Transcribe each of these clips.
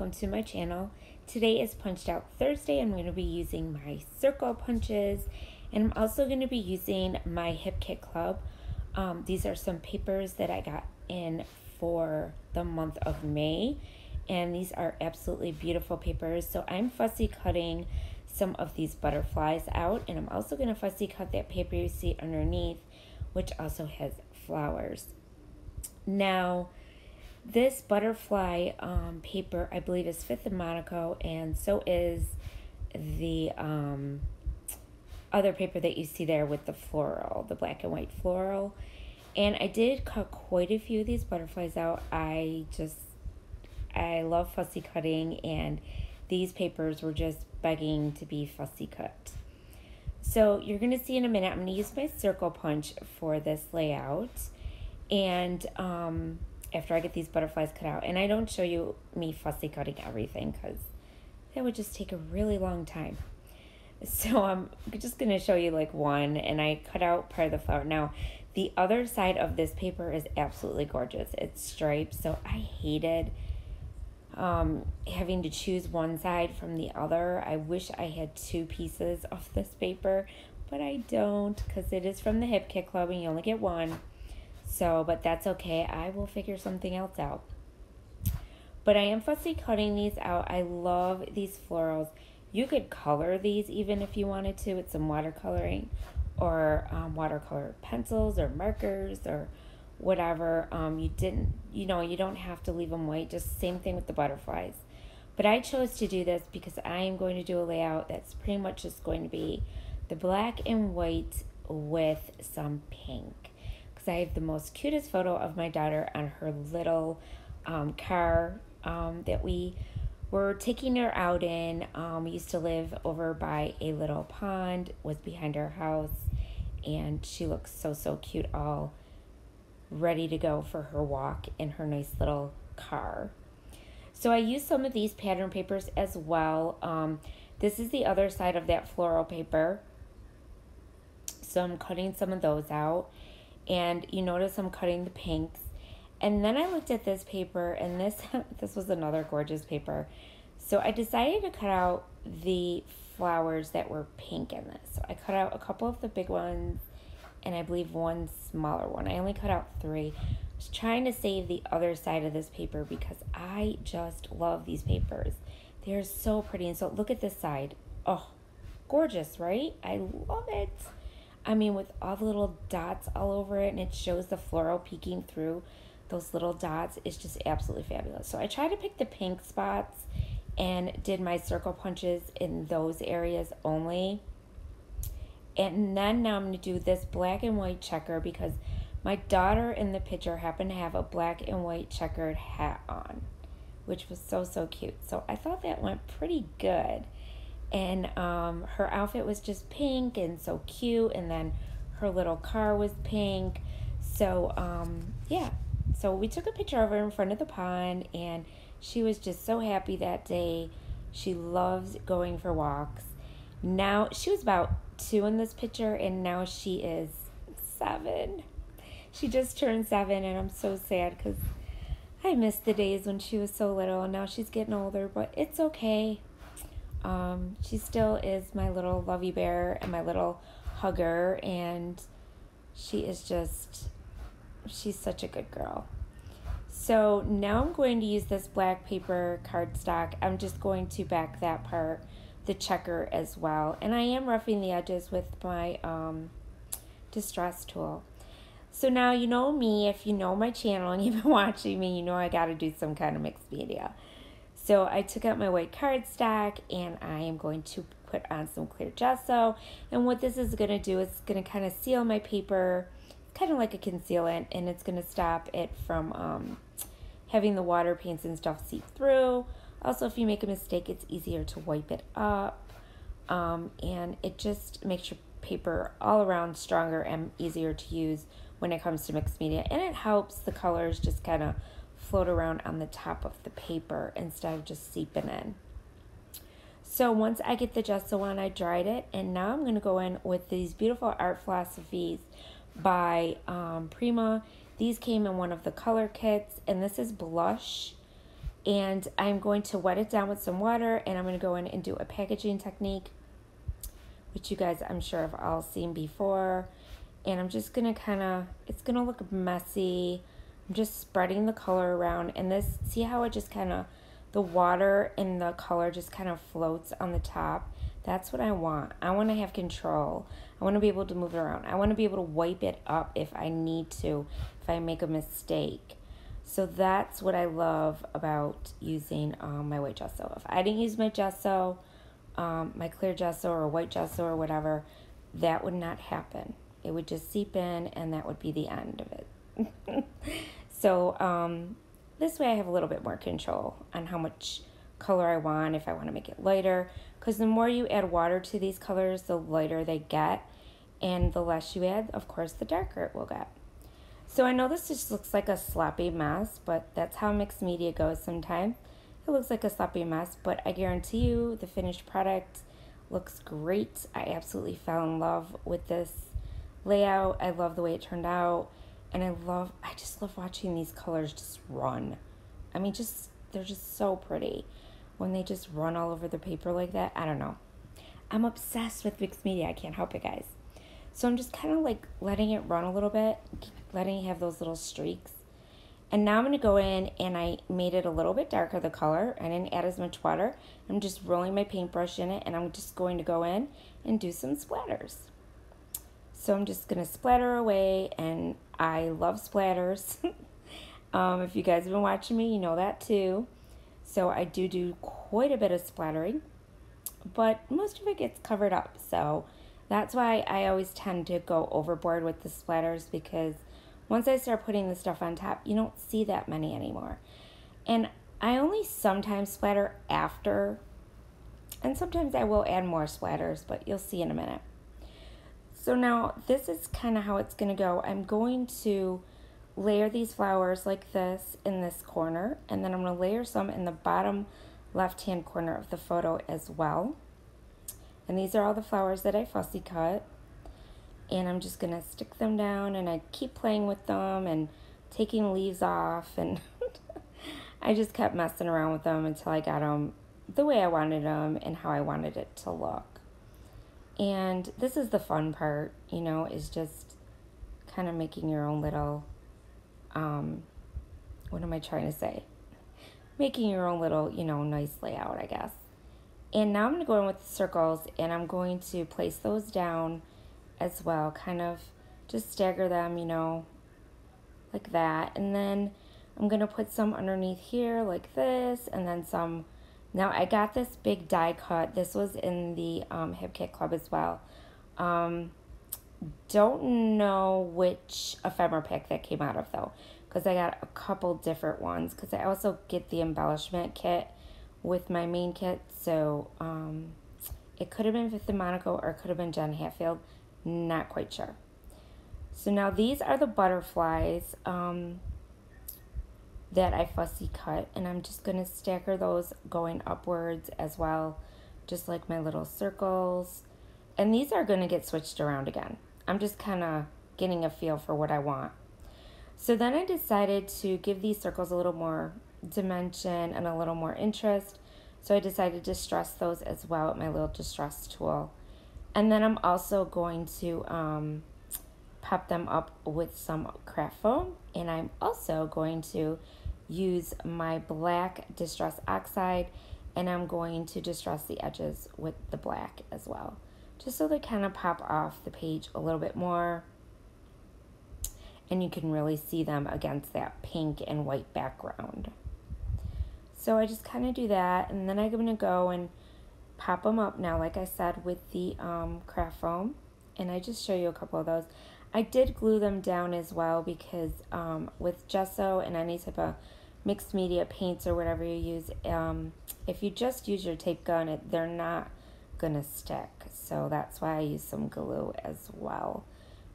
welcome to my channel. Today is Punched Out Thursday. I'm going to be using my circle punches, and I'm also going to be using my Hip Kit Club. These are some papers that I got in for the month of May, and these are absolutely beautiful papers. So I'm fussy cutting some of these butterflies out, and I'm also going to fussy cut that paper you see underneath, which also has flowers. Now, this butterfly paper, I believe, is 5th and Monaco, and so is the other paper that you see there with the floral, the black and white floral. And I did cut quite a few of these butterflies out. I love fussy cutting, and these papers were just begging to be fussy cut. So you're going to see in a minute, I'm going to use my circle punch for this layout. And after I get these butterflies cut out, and I don't show you me fussy cutting everything because that would just take a really long time. So I'm just going to show you like one, and I cut out part of the flower. Now, the other side of this paper is absolutely gorgeous. It's striped, so I hated having to choose one side from the other. I wish I had 2 pieces of this paper, but I don't because it is from the Hip Kit Club and you only get one. So, but that's okay. I will figure something else out. But I am fussy cutting these out. I love these florals. You could color these even if you wanted to with some watercoloring or watercolor pencils or markers or whatever. You don't have to leave them white. Just same thing with the butterflies. But I chose to do this because I am going to do a layout that's pretty much just going to be the black and white with some pink. I have the most cutest photo of my daughter on her little car that we were taking her out in. We used to live over by a little pond, was behind our house, and she looks so cute, all ready to go for her walk in her nice little car. So I used some of these pattern papers as well. This is the other side of that floral paper, so I'm cutting some of those out. And you notice I'm cutting the pinks. And then I looked at this paper, and this was another gorgeous paper. So I decided to cut out the flowers that were pink in this. So I cut out a couple of the big ones, and I believe one smaller one. I only cut out 3. I was trying to save the other side of this paper because I just love these papers. They're so pretty. And so look at this side. Oh, gorgeous, right? I love it. I mean, with all the little dots all over it, and it shows the floral peeking through those little dots. It's just absolutely fabulous. So I tried to pick the pink spots and did my circle punches in those areas only. And then now I'm going to do this black and white checker because my daughter in the picture happened to have a black and white checkered hat on, which was so cute. So I thought that went pretty good. And her outfit was just pink and so cute, and then her little car was pink. So yeah, so we took a picture of her in front of the pond, and she was just so happy that day. She loves going for walks. Now she was about 2 in this picture, and now she is 7. She just turned 7, and I'm so sad because I missed the days when she was so little, and now she's getting older, but it's okay. She still is my little lovey bear and my little hugger, and she's such a good girl. So now I'm going to use this black paper cardstock. I'm just going to back that part, the checker as well, and I am roughing the edges with my distress tool. So now you know me, if you know my channel and you've been watching me, you know I got to do some kind of mixed media. So I took out my white cardstock, and I am going to put on some clear gesso. And what this is going to do is going to kind of seal my paper, kind of like a concealant, and it's going to stop it from having the water paints and stuff seep through. Also, if you make a mistake, it's easier to wipe it up. And it just makes your paper all around stronger and easier to use when it comes to mixed media. And it helps the colors just kind of float around on the top of the paper instead of just seeping in. So once I get the gesso on, I dried it, and now I'm going to go in with these beautiful Art Philosophies by Prima. These came in one of the color kits, and this is blush, And I'm going to wet it down with some water, and I'm going to go in and do a packaging technique, which you guys I'm sure have all seen before. And I'm just going to it's going to look messy. I'm just spreading the color around, and this, see how it just the water and the color just kind of floats on the top? That's what I want. I want to have control. I want to be able to move it around. I want to be able to wipe it up if I need to, if I make a mistake. So that's what I love about using my white gesso. If I didn't use my gesso, my clear gesso or white gesso or whatever, that would not happen. It would just seep in, and that would be the end of it. So this way I have a little bit more control on how much color I want, if I want to make it lighter, because the more you add water to these colors, the lighter they get, and the less you add, of course, the darker it will get. So I know this just looks like a sloppy mess, but that's how mixed media goes sometimes. It looks like a sloppy mess, but I guarantee you the finished product looks great. I absolutely fell in love with this layout. I love the way it turned out, and I just love watching these colors just run. I mean, they're just so pretty when they just run all over the paper like that. I don't know. I'm obsessed with mixed media. I can't help it, guys. So I'm just kind of like letting it run a little bit, letting it have those little streaks. And now I'm going to go in, and I made it a little bit darker, the color. I didn't add as much water. I'm just rolling my paintbrush in it, and I'm just going to go in and do some splatters. So I'm just going to splatter away, and I love splatters. If you guys have been watching me, you know that too. So I do quite a bit of splattering, but most of it gets covered up. So that's why I always tend to go overboard with the splatters, because once I start putting the stuff on top, you don't see that many anymore. And I only sometimes splatter after, and sometimes I will add more splatters, but you'll see in a minute. So now this is kind of how it's going to go. I'm going to layer these flowers like this in this corner, and then I'm going to layer some in the bottom left-hand corner of the photo as well. And these are all the flowers that I fussy cut. And I'm just going to stick them down, and I keep playing with them and taking leaves off, and I just kept messing around with them until I got them the way I wanted them and how I wanted it to look. And this is the fun part, you know, is just kind of making your own little, what am I trying to say? Making your own little, you know, nice layout, I guess. And now I'm going to go in with the circles, and I'm going to place those down as well, kind of just stagger them, you know, like that. And then I'm going to put some underneath here like this, and then some. Now I got this big die cut. This was in the Hip Kit Club as well. Don't know which ephemera pack that came out of though, because I got a couple different ones, because I also get the embellishment kit with my main kit. So it could have been Fifth and Monaco, or it could have been Jen Hatfield. Not quite sure. So now these are the butterflies that I fussy cut, and I'm just going to stagger those going upwards as well, just like my little circles. And these are going to get switched around again. I'm just kind of getting a feel for what I want. So then I decided to give these circles a little more dimension and a little more interest. So I decided to distress those as well with my little distress tool. And then I'm also going to pop them up with some craft foam. And I'm also going to use my black Distress Oxide, and I'm going to distress the edges with the black as well, just so they kind of pop off the page a little bit more, and you can really see them against that pink and white background. So I just kind of do that, and then I'm going to go and pop them up now, like I said, with the craft foam, and I just show you a couple of those. I did glue them down as well, because with gesso and any type of mixed media paints or whatever you use, if you just use your tape gun, they're not gonna stick. So that's why I use some glue as well,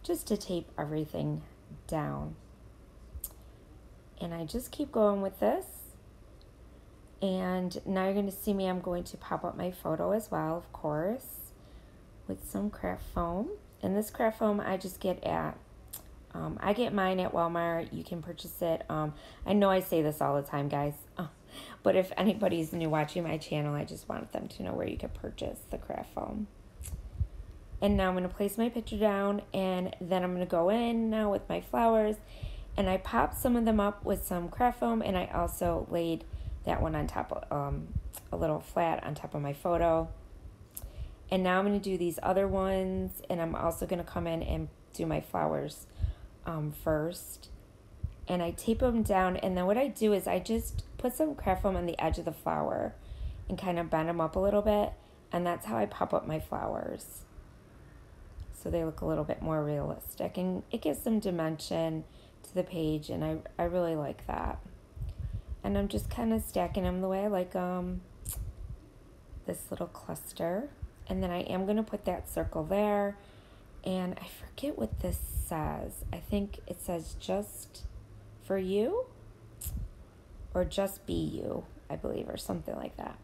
just to tape everything down. And I just keep going with this. And now you're going to see me, I'm going to pop up my photo as well, of course, with some craft foam. And this craft foam I just get at, I get mine at Walmart. You can purchase it. I know I say this all the time, guys. But if anybody's new watching my channel, I just wanted them to know where you could purchase the craft foam. And now I'm going to place my picture down, and then I'm going to go in now with my flowers, and I popped some of them up with some craft foam, and I also laid that one on top of, a little flat on top of my photo. And now I'm going to do these other ones, and I'm also going to come in and do my flowers first. And I tape them down, and then what I do is I just put some craft foam on the edge of the flower and kind of bend them up a little bit, and that's how I pop up my flowers. So they look a little bit more realistic, and it gives some dimension to the page, and I really like that. And I'm just kind of stacking them the way I like them, this little cluster. And then I am going to put that circle there, and I forget what this says. I think it says just for you, or just be you, I believe, or something like that.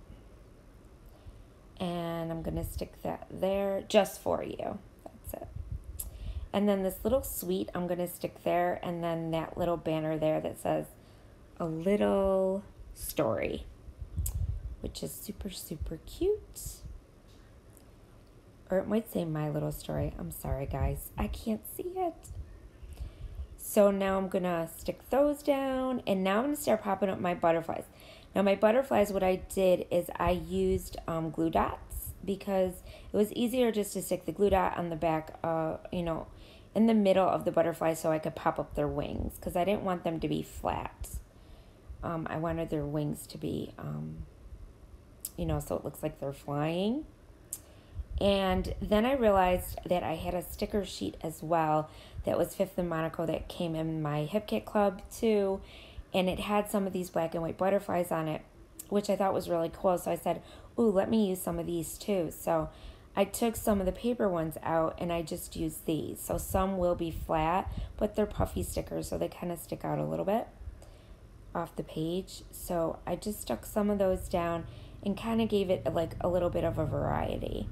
And I'm going to stick that there, just for you. That's it. And then this little sweet I'm going to stick there, and then that little banner there that says a little story, which is super, super cute. Or it might say my little story. I'm sorry, guys. I can't see it. So now I'm going to stick those down, and now I'm going to start popping up my butterflies. Now my butterflies, what I did is I used glue dots, because it was easier just to stick the glue dot on the back, you know, in the middle of the butterfly, so I could pop up their wings, because I didn't want them to be flat. I wanted their wings to be, you know, so it looks like they're flying. And then I realized that I had a sticker sheet as well that was Fifth and Monaco that came in my Hip Kit Club too, and it had some of these black and white butterflies on it, which I thought was really cool. So I said, ooh, let me use some of these too. So I took some of the paper ones out, and I just used these. So some will be flat, but they're puffy stickers, so they kind of stick out a little bit off the page. So I just stuck some of those down and kind of gave it like a little bit of a variety.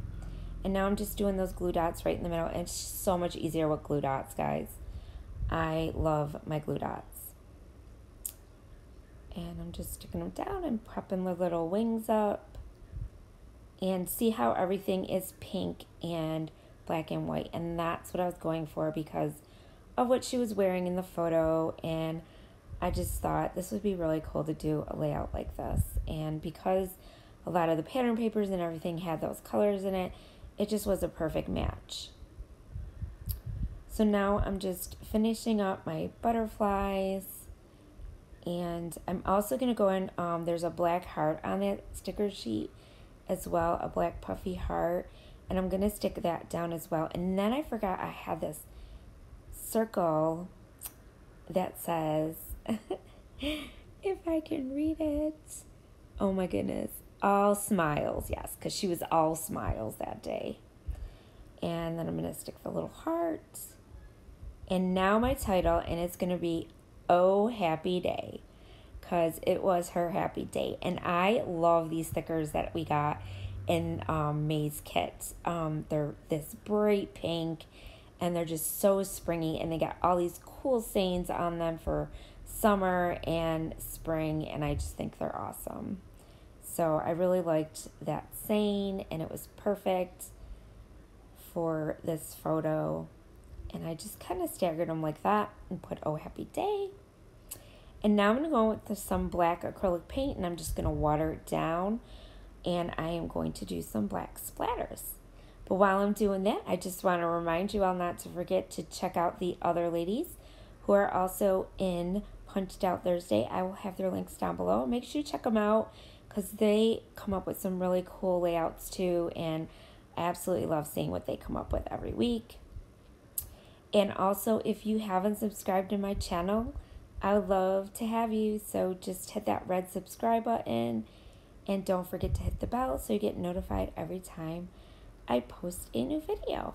And now I'm just doing those glue dots right in the middle. And it's so much easier with glue dots, guys. I love my glue dots. And I'm just sticking them down and popping the little wings up. And see how everything is pink and black and white. And that's what I was going for because of what she was wearing in the photo. And I just thought this would be really cool to do a layout like this. And because a lot of the pattern papers and everything had those colors in it, it just was a perfect match. So now I'm just finishing up my butterflies, and I'm also going to go in, there's a black heart on that sticker sheet as well, a black puffy heart, and I'm going to stick that down as well. And then I forgot I had this circle that says, if I can read it, oh my goodness, all smiles, yes, because she was all smiles that day. And then I'm going to stick the little heart. And now my title, and it's going to be Oh Happy Day, because it was her happy day. And I love these stickers that we got in May's kit. They're this bright pink, and they're just so springy, and they got all these cool sayings on them for summer and spring, and I just think they're awesome. So I really liked that saying, and it was perfect for this photo. And I just kind of staggered them like that and put Oh Happy Day. And now I'm going to go with some black acrylic paint, and I'm just going to water it down. And I am going to do some black splatters. But while I'm doing that, I just want to remind you all not to forget to check out the other ladies who are also in Punched Out Thursday. I will have their links down below. Make sure you check them out, because they come up with some really cool layouts too, and I absolutely love seeing what they come up with every week. And also, if you haven't subscribed to my channel, I would love to have you, so just hit that red subscribe button, and don't forget to hit the bell so you get notified every time I post a new video.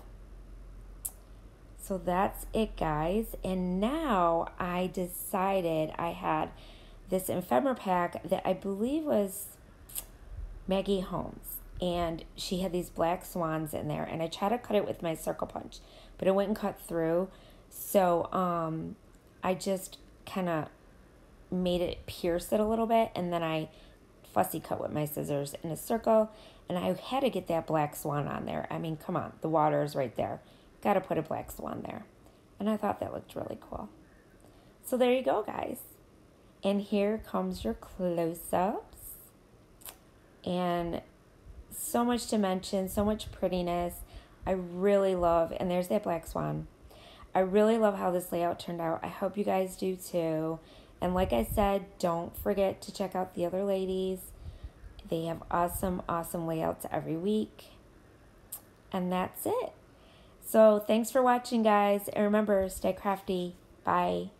So that's it, guys. And now I decided I had this ephemera pack that I believe was Maggie Holmes, and she had these black swans in there, and I tried to cut it with my circle punch, but it wouldn't cut through. So I just kind of made it pierce it a little bit, and then I fussy cut with my scissors in a circle, and I had to get that black swan on there. I mean, come on, the water is right there. Got to put a black swan there. And I thought that looked really cool. So there you go, guys. And here comes your close-ups. And so much dimension, so much prettiness. I really love, and there's that black swan. I really love how this layout turned out. I hope you guys do too. And like I said, don't forget to check out the other ladies. They have awesome, awesome layouts every week. And that's it. So thanks for watching, guys. And remember, stay crafty. Bye.